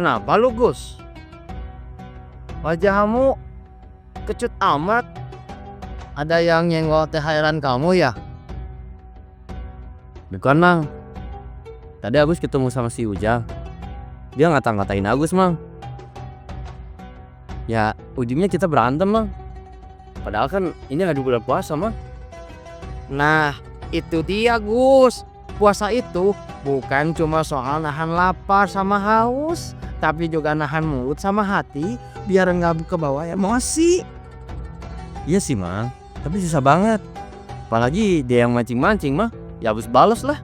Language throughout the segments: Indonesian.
Kenapa lu, Gus? Wajahmu kecut amat. Ada yang nyenggol THR-an kamu ya? Bukan, Mang. Tadi Agus ketemu sama si Ujang. Dia ngata-ngatain Agus, Mang. Ya, ujungnya kita berantem, Mang. Padahal kan ini lagi bulan puasa, Mang. Nah, itu dia, Gus. Puasa itu bukan cuma soal nahan lapar sama haus, tapi juga nahan mulut sama hati biar nggak kebawa emosi. Iya sih, Mang. Tapi susah banget. Apalagi dia yang mancing-mancing, mah. Ya harus balas lah.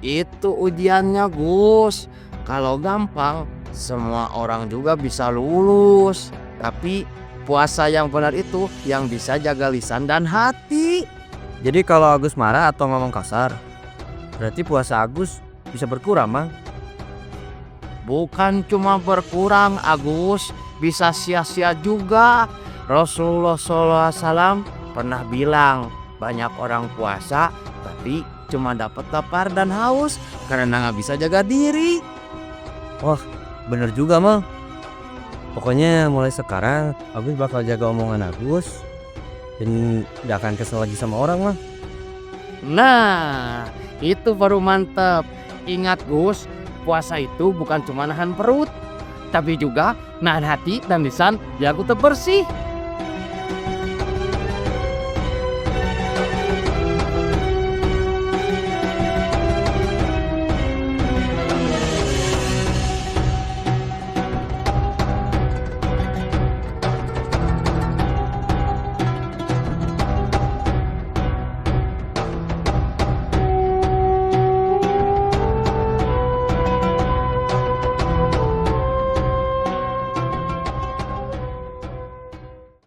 Itu ujiannya, Gus. Kalau gampang, semua orang juga bisa lulus. Tapi puasa yang benar itu yang bisa jaga lisan dan hati. Jadi kalau Agus marah atau ngomong kasar, berarti puasa Agus bisa berkurang, Mang. Bukan cuma berkurang, Agus, bisa sia-sia juga. Rasulullah SAW pernah bilang, banyak orang puasa tapi cuma dapat lapar dan haus karena nggak bisa jaga diri. Wah, bener juga, Mang. Pokoknya mulai sekarang Agus bakal jaga omongan Agus dan gak akan kesel lagi sama orang, Mang. Nah, itu baru mantep. Ingat, Gus, puasa itu bukan cuma nahan perut, tapi juga nahan hati dan lisan biar tetap bersih.